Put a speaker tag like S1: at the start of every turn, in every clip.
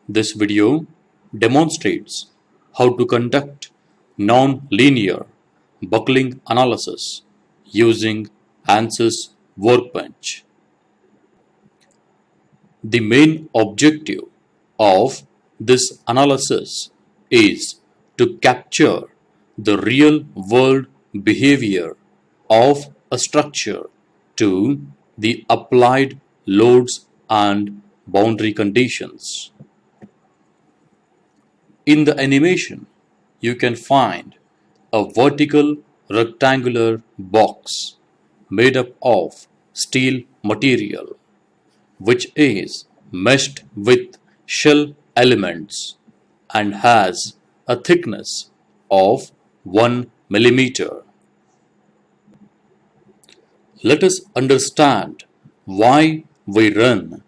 S1: This video demonstrates how to conduct non-linear buckling analysis using ANSYS Workbench. The main objective of this analysis is to capture the real-world behavior of a structure to the applied loads and boundary conditions. In the animation, you can find a vertical rectangular box made up of steel material, which is meshed with shell elements and has a thickness of 1 millimeter. Let us understand why we run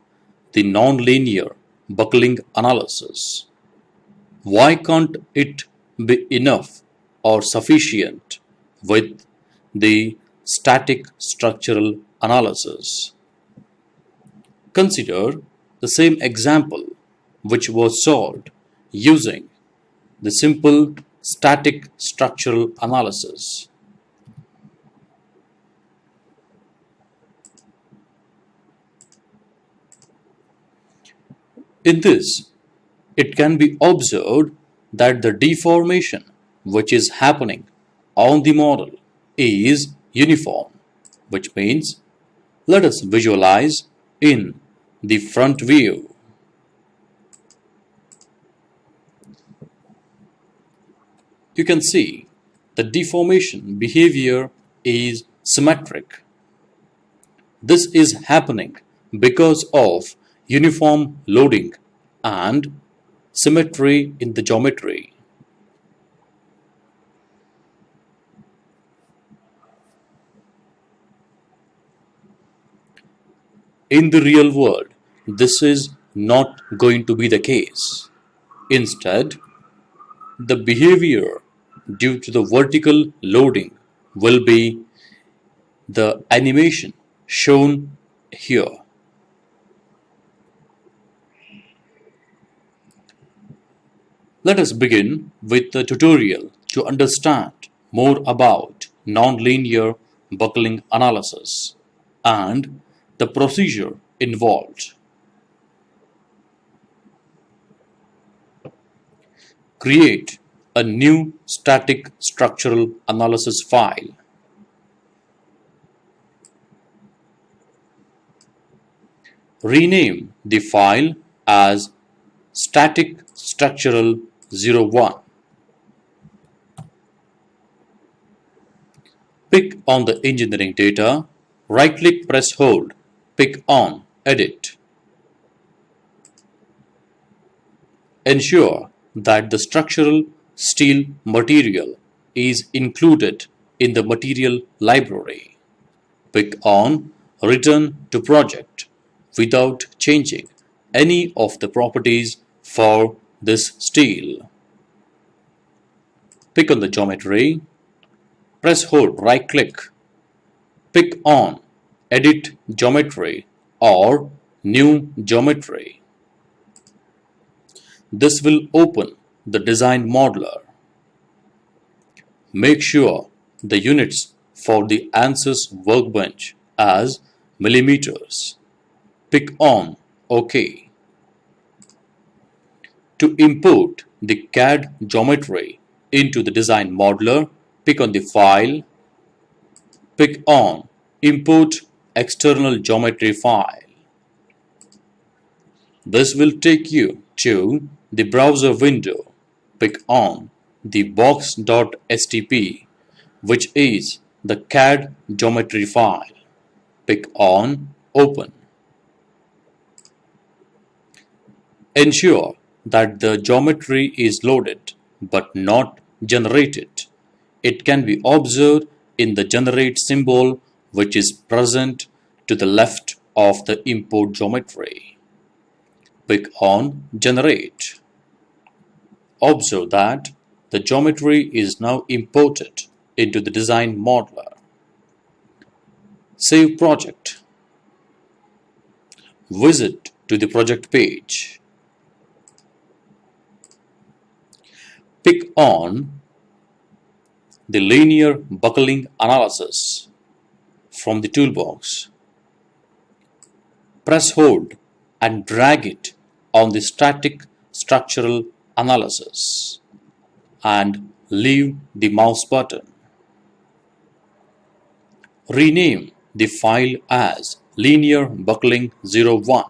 S1: the nonlinear buckling analysis. Why can't it be enough or sufficient with the static structural analysis? Consider the same example which was solved using the simple static structural analysis. In this, it can be observed that the deformation which is happening on the model is uniform, which means let us visualize in the front view. You can see the deformation behavior is symmetric. This is happening because of uniform loading and symmetry in the geometry. In the real world, this is not going to be the case. Instead, the behavior due to the vertical loading will be the animation shown here. Let us begin with the tutorial to understand more about nonlinear buckling analysis and the procedure involved. Create a new static structural analysis file. Rename the file as static structural 01. Pick on the engineering data, right-click, press hold, pick on Edit. Ensure that the structural steel material is included in the material library. Pick on Return to Project without changing any of the properties for this steel. Pick on the geometry, press hold, right-click, pick on Edit Geometry or New Geometry. This will open the design modeler. Make sure the units for the ANSYS Workbench as millimeters. Pick on OK. To import the CAD geometry into the design modeler, pick on the file, pick on Import External Geometry File. This will take you to the browser window. Pick on the box.stp, which is the CAD geometry file. Pick on Open. Ensure that the geometry is loaded but not generated. It can be observed in the generate symbol which is present to the left of the import geometry. Pick on Generate. Observe that the geometry is now imported into the design modeler. Save project. Visit to the project page. Pick on the linear buckling analysis from the toolbox. Press hold and drag it on the static structural analysis and leave the mouse button. Rename the file as linear buckling 01.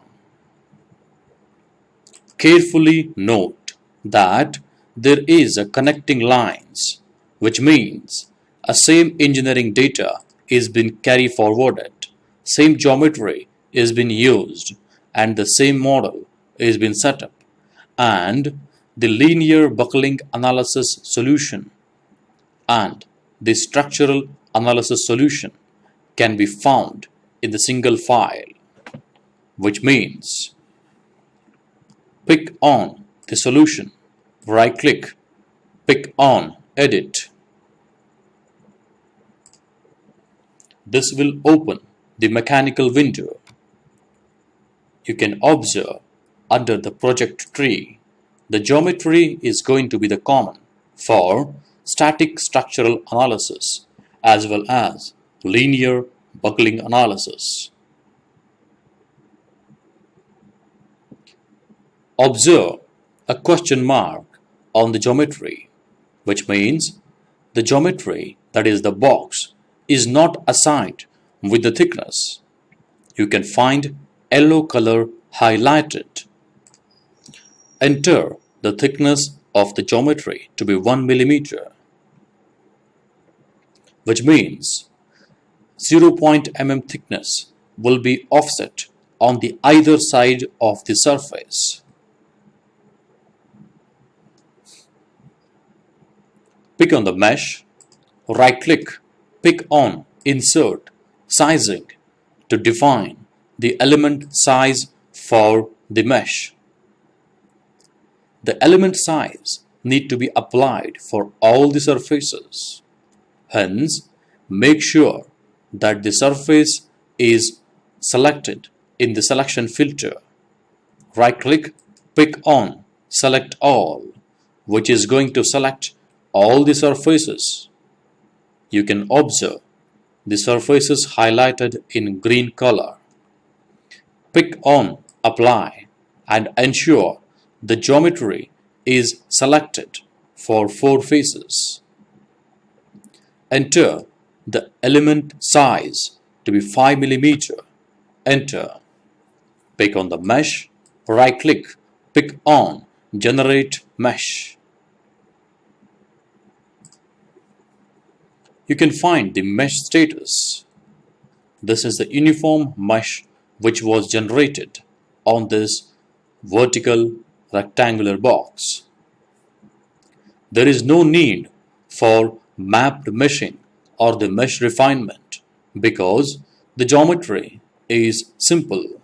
S1: Carefully note that there is a connecting lines, which means a same engineering data is being carried forwarded, same geometry is being used, and the same model is being set up, and the linear buckling analysis solution and the structural analysis solution can be found in the single file, which means pick on the solution, right click, pick on edit. This will open the mechanical window. You can observe under the project tree, the geometry is going to be the common for static structural analysis as well as linear buckling analysis. Observe a question mark on the geometry, which means the geometry, that is the box, is not assigned with the thickness. You can find yellow color highlighted. Enter the thickness of the geometry to be 1 millimeter, which means 0.0 mm thickness will be offset on the either side of the surface. Pick on the mesh, right click, pick on insert sizing to define the element size for the mesh. The element size need to be applied for all the surfaces. Hence, make sure that the surface is selected in the selection filter. Right click, pick on select all, which is going to select all the surfaces. You can observe the surfaces highlighted in green color. Pick on apply and ensure the geometry is selected for 4 faces. Enter the element size to be 5 millimeter. Enter. Pick on the mesh, right click, pick on generate mesh. You can find the mesh status. This is the uniform mesh which was generated on this vertical rectangular box. There is no need for mapped meshing or the mesh refinement because the geometry is simple.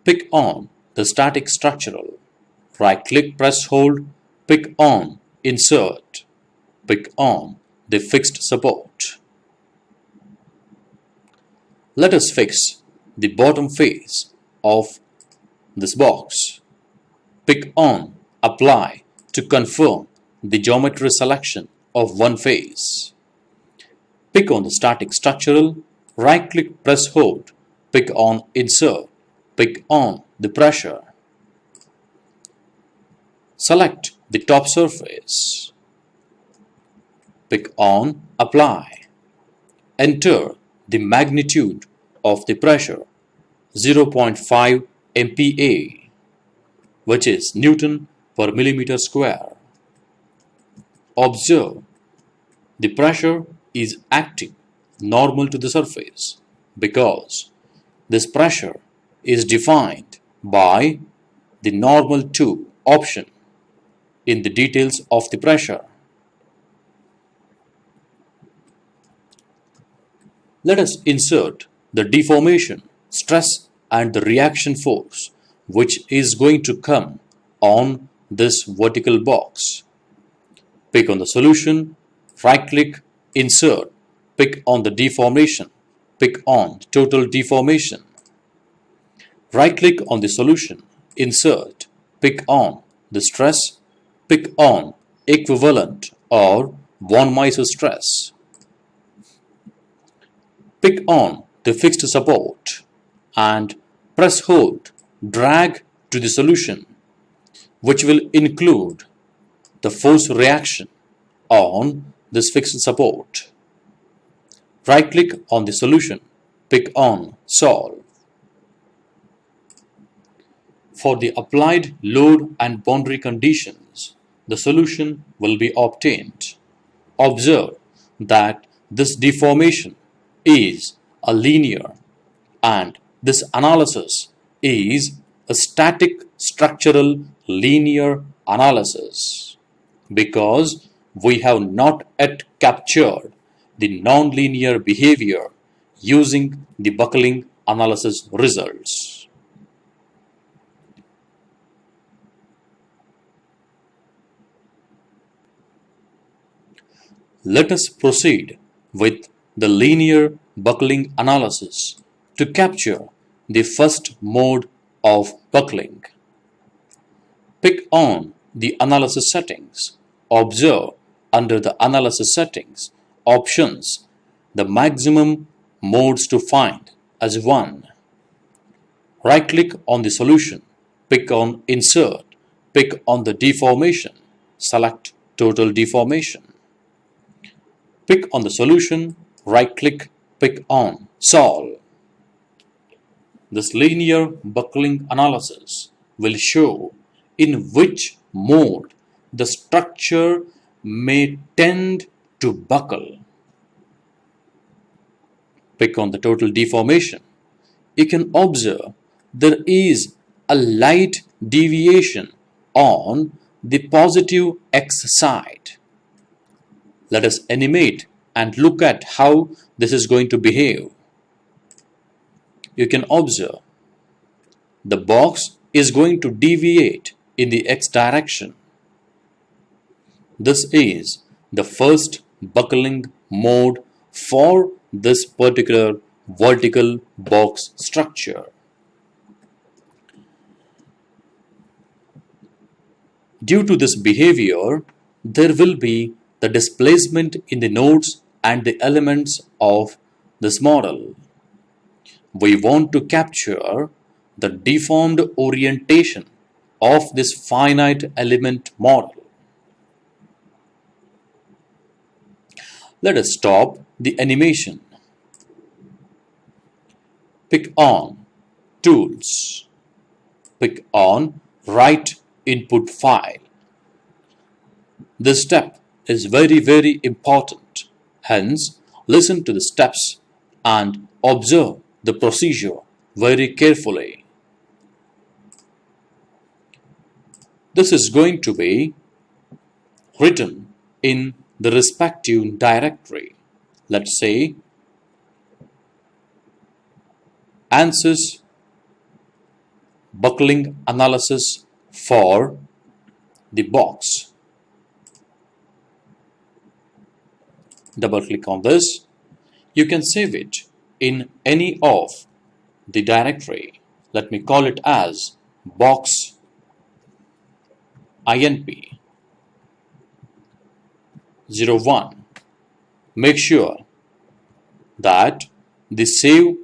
S1: Pick on the static structural. Right click, press hold, pick on insert. Pick on the fixed support. Let us fix the bottom face of this box. Pick on apply to confirm the geometry selection of one face. Pick on the static structural, right click, press hold, pick on insert, pick on the pressure. Select the top surface. Pick on apply. Enter the magnitude of the pressure 0.5 MPa, which is Newton per millimeter square. Observe the pressure is acting normal to the surface because this pressure is defined by the normal to option in the details of the pressure. Let us insert the deformation, stress and the reaction force which is going to come on this vertical box. Pick on the solution, right click, insert, pick on the deformation, pick on total deformation. Right click on the solution, insert, pick on the stress, pick on equivalent or von Mises stress. Pick on the fixed support and press hold, drag to the solution, which will include the force reaction on this fixed support. Right click on the solution, pick on solve. For the applied load and boundary conditions, the solution will be obtained. Observe that this deformation is a linear and this analysis is a static structural linear analysis because we have not yet captured the nonlinear behavior using the buckling analysis results. Let us proceed with the linear buckling analysis to capture the first mode of buckling. Pick on the analysis settings. Observe under the analysis settings options the maximum modes to find as 1. Right click on the solution, pick on insert, pick on the deformation, select total deformation. Pick on the solution, right click, pick on solve. This linear buckling analysis will show in which mode the structure may tend to buckle. Pick on the total deformation. You can observe there is a light deviation on the positive x side. Let us animate and look at how this is going to behave. You can observe the box is going to deviate in the x direction. This is the first buckling mode for this particular vertical box structure. Due to this behavior, there will be the displacement in the nodes and the elements of this model. We want to capture the deformed orientation of this finite element model. Let us stop the animation. Pick on Tools. Pick on Write Input File. This step is very important. Hence, listen to the steps and observe the procedure very carefully. This is going to be written in the respective directory. Let's say ANSYS buckling analysis for the box. Double click on this. You can save it in any of the directory. Let me call it as box INP 01. Make sure that the save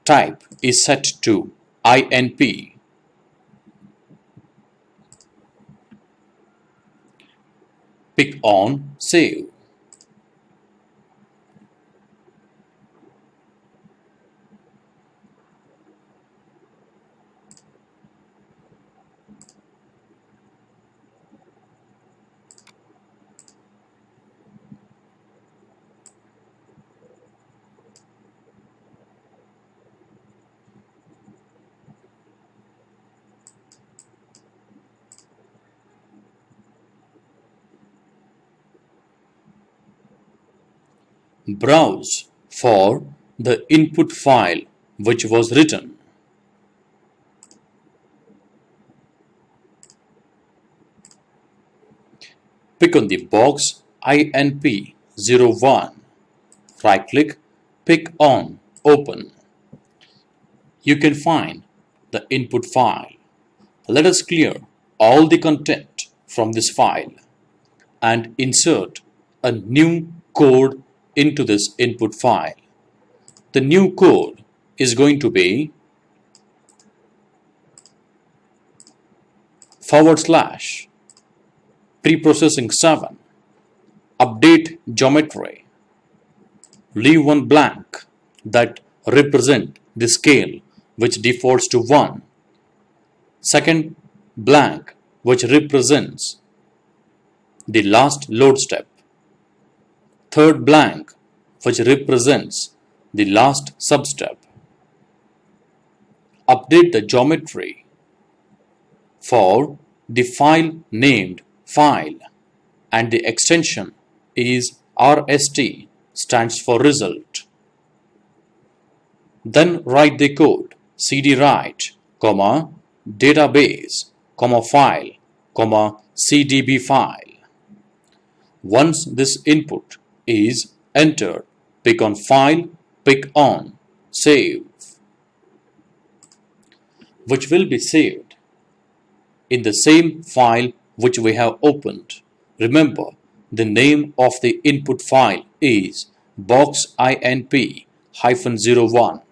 S1: type is set to INP. Pick on Save. Browse for the input file which was written. Pick on the box INP01. Right click, pick on Open. You can find the input file. Let us clear all the content from this file and insert a new code into this input file. The new code is going to be / preprocessing 7, update geometry, leave one blank that represent the scale which defaults to 1, second blank which represents the last load step, third blank which represents the last substep. Update the geometry for the file named file and the extension is RST, stands for result. Then write the code cd write, database, file, cdb file. Once this input is entered, pick on file, pick on save, which will be saved in the same file which we have opened. Remember, the name of the input file is boxinp-01.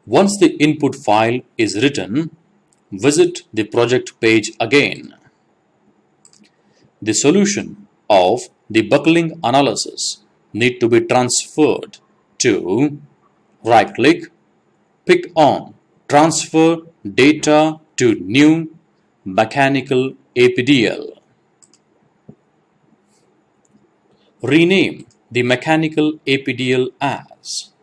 S1: Once the input file is written, visit the project page again. The solution of the buckling analysis need to be transferred to right-click, pick on Transfer Data to New Mechanical APDL. Rename the Mechanical APDL as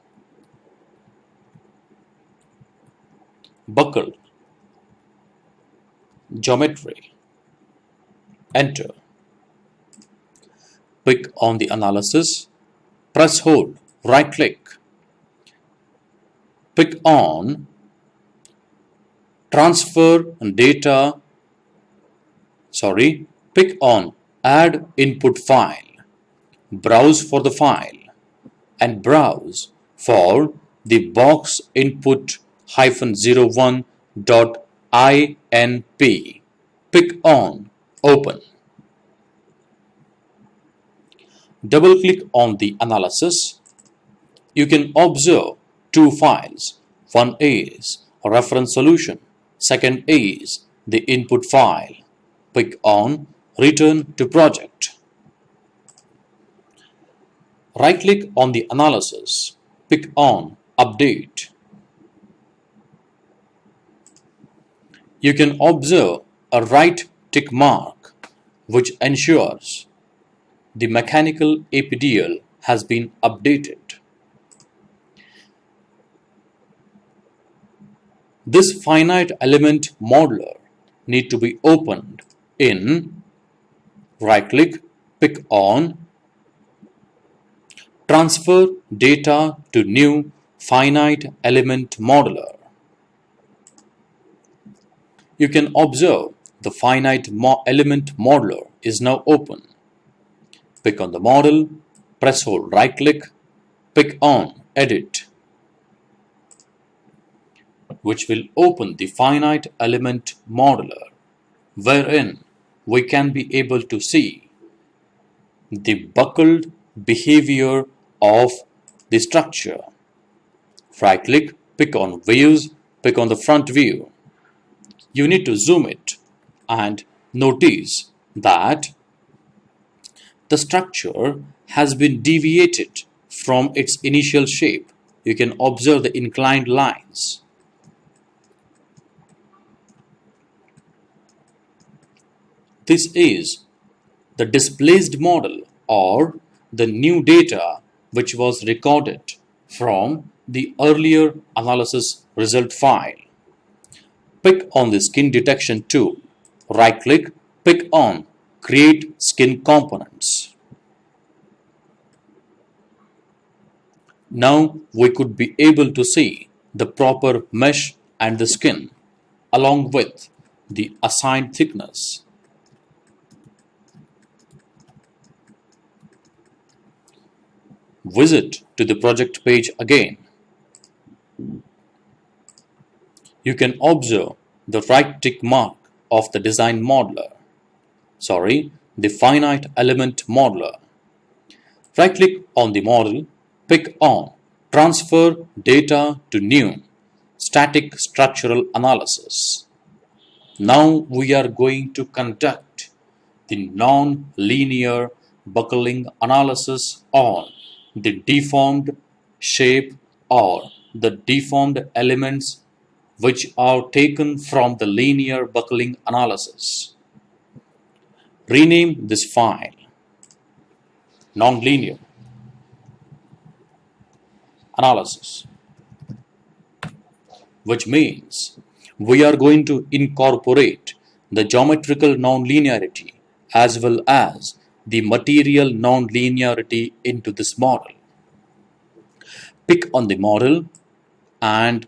S1: Buckled Geometry. Enter. Pick on the analysis, press hold, right click. Pick on pick on Add Input File. Browse for the file and browse for the box input-01.inp. Pick on Open. Double click on the analysis. You can observe two files. One is a reference solution. Second is the input file. Pick on Return to Project. Right click on the analysis. Pick on Update. You can observe a right tick mark which ensures the mechanical APDL has been updated. This finite element modeler need to be opened in right click, pick on Transfer Data to New Finite Element Modeler. You can observe the finite element modeler is now open. Pick on the model, press hold right click, pick on Edit, which will open the finite element modeler, wherein we can be able to see the buckled behavior of the structure. Right click, pick on Views, pick on the front view. You need to zoom it and notice that the structure has been deviated from its initial shape. You can observe the inclined lines. This is the displaced model or the new data which was recorded from the earlier analysis result file. Pick on the skin detection tool. Right click, pick on Create Skin Components. Now we could be able to see the proper mesh and the skin along with the assigned thickness. Visit to the project page again. You can observe the right tick mark of the design modeler. The finite element modeler. Right-click on the model, pick on Transfer Data to New Static Structural Analysis. Now we are going to conduct the non-linear buckling analysis on the deformed shape or the deformed elements which are taken from the linear buckling analysis. Rename this file Nonlinear Analysis, which means we are going to incorporate the geometrical nonlinearity as well as the material nonlinearity into this model. Pick on the model and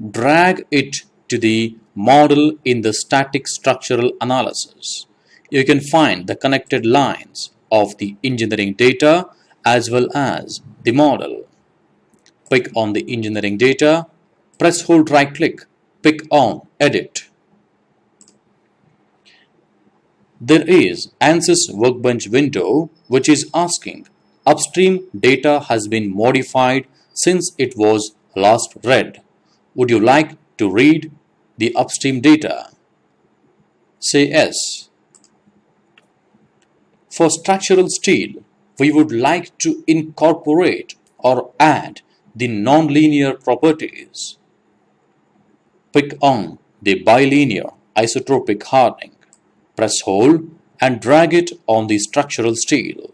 S1: drag it to the model in the static structural analysis. You can find the connected lines of the engineering data as well as the model. Pick on the engineering data, press hold right click, pick on Edit. There is ANSYS Workbench window which is asking upstream data has been modified since it was last read. Would you like to read the upstream data? Say yes. For structural steel, we would like to incorporate or add the nonlinear properties. Pick on the bilinear isotropic hardening. Press hold and drag it on the structural steel.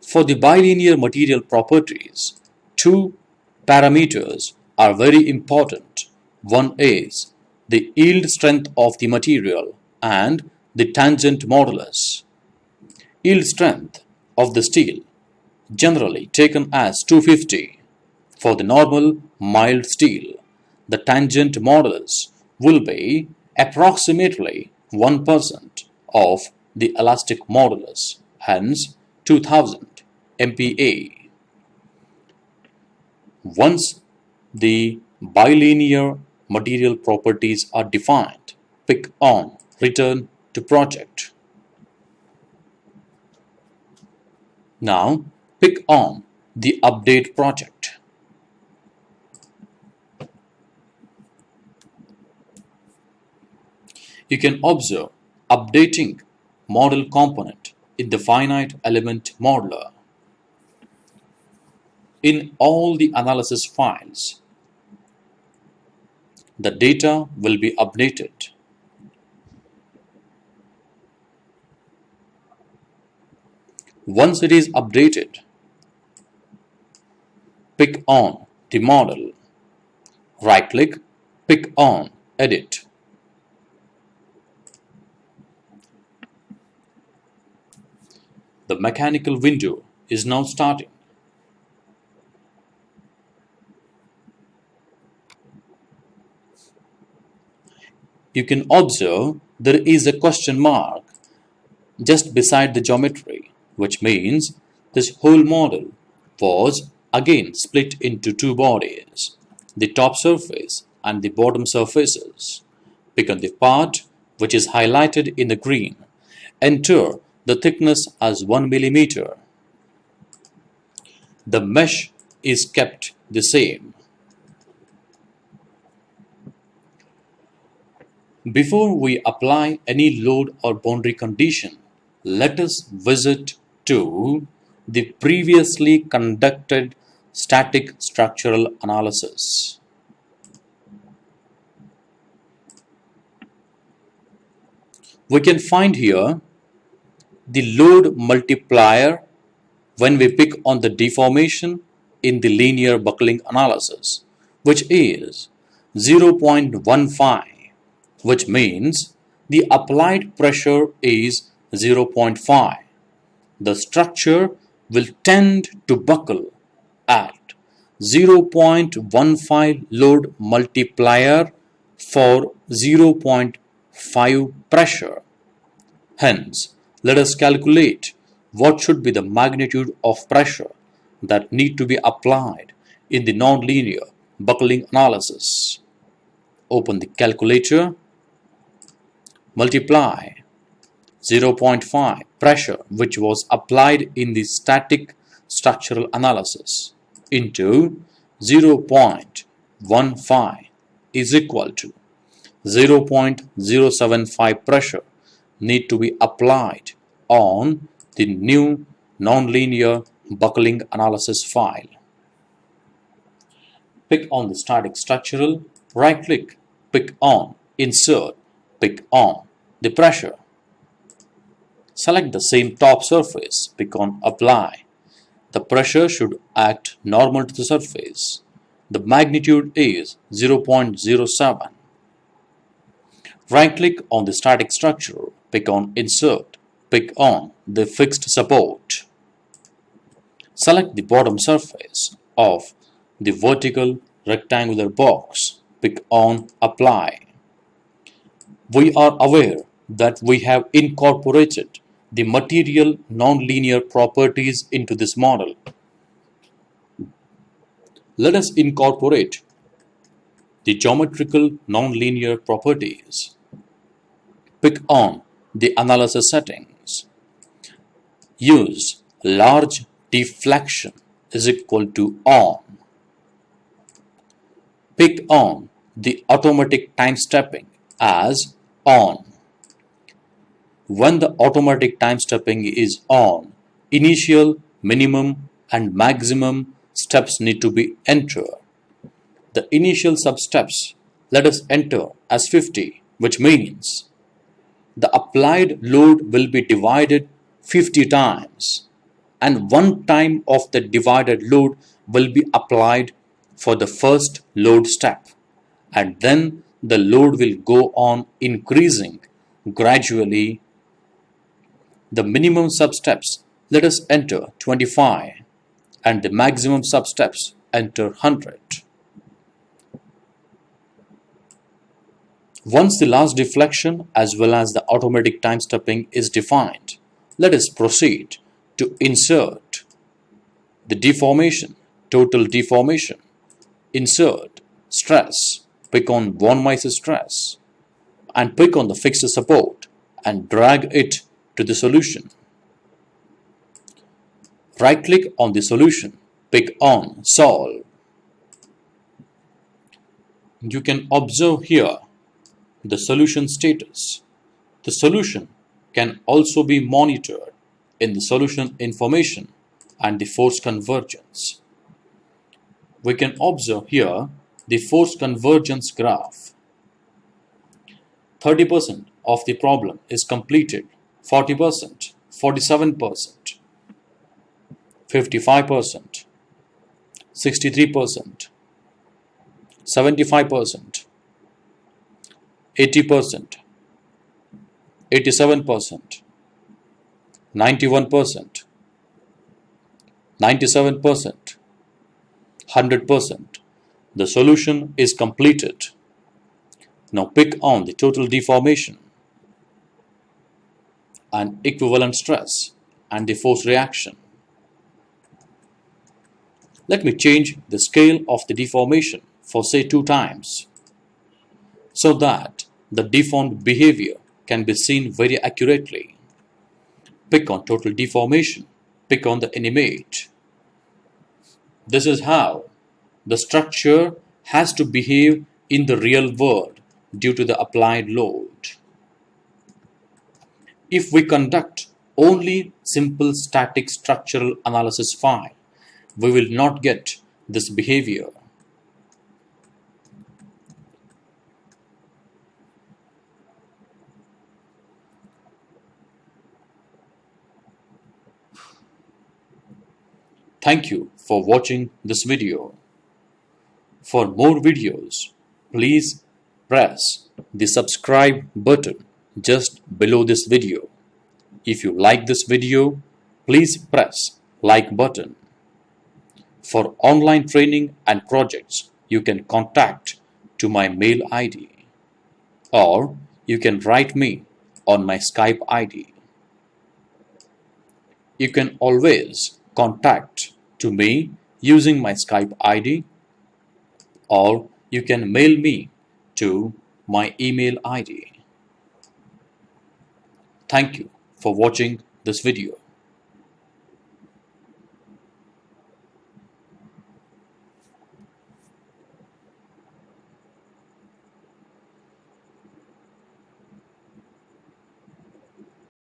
S1: For the bilinear material properties, two parameters are very important. One is the yield strength of the material and the tangent modulus. Yield strength of the steel generally taken as 250 for the normal mild steel. The tangent modulus will be approximately 1% of the elastic modulus, hence 2000 MPa. Once the bilinear material properties are defined, pick on Return to Project. Now pick on the Update project. You can observe updating model component in the finite element modeler. In all the analysis files, the data will be updated. Once it is updated, pick on the model, right-click, pick on Edit. The mechanical window is now starting. You can observe there is a question mark just beside the geometry, which means this whole model was again split into two bodies, the top surface and the bottom surfaces. Pick on the part which is highlighted in the green. Enter the thickness as 1 millimeter. The mesh is kept the same. Before we apply any load or boundary condition, let us visit to the previously conducted static structural analysis. We can find here the load multiplier when we pick on the deformation in the linear buckling analysis, which is 0.15, which means the applied pressure is 0.5. The structure will tend to buckle at 0.15 load multiplier for 0.5 pressure. Hence, let us calculate what should be the magnitude of pressure that need to be applied in the nonlinear buckling analysis. Open the calculator, multiply 0.5 pressure which was applied in the static structural analysis into 0.15 is equal to 0.075 pressure need to be applied on the new nonlinear buckling analysis file. Pick on the static structural, right click, pick on insert, pick on the pressure. Select the same top surface, pick on apply. The pressure should act normal to the surface. The magnitude is 0.07. Right click on the static structure, pick on insert, pick on the fixed support. Select the bottom surface of the vertical rectangular box, pick on apply. We are aware that we have incorporated the material nonlinear properties into this model. Let us incorporate the geometrical nonlinear properties. Pick on the analysis settings. Use large deflection is equal to on. Pick on the automatic time stepping as on. When the automatic time stepping is on, initial, minimum and maximum steps need to be entered. The initial substeps let us enter as 50, which means the applied load will be divided 50 times and one time of the divided load will be applied for the first load step, and then the load will go on increasing gradually. The minimum substeps let us enter 25 and the maximum substeps enter 100. Once the last deflection as well as the automatic time stepping is defined, let us proceed to insert the deformation, total deformation, insert stress, pick on von Mises stress and pick on the fixed support and drag it to the solution. Right click on the solution, pick on solve. You can observe here the solution status. The solution can also be monitored in the solution information and the force convergence. We can observe here the force convergence graph. 30% of the problem is completed, 40%, 47%, 55%, 63%, 75%, 80%, 87%, 91%, 97%, 100%. The solution is completed. Now pick on the total deformation and equivalent stress and the force reaction. Let me change the scale of the deformation for say 2 times so that the deformed behavior can be seen very accurately. Pick on total deformation, pick on the animate. This is how the structure has to behave in the real world due to the applied load. If we conduct only simple static structural analysis file, we will not get this behavior. Thank you for watching this video. For more videos, please press the subscribe button just below this video. If you like this video, please press like button. For online training and projects, you can contact to my mail ID or you can write me on my Skype ID. You can always contact to me using my Skype ID, or you can mail me to my email ID. Thank you for watching this video.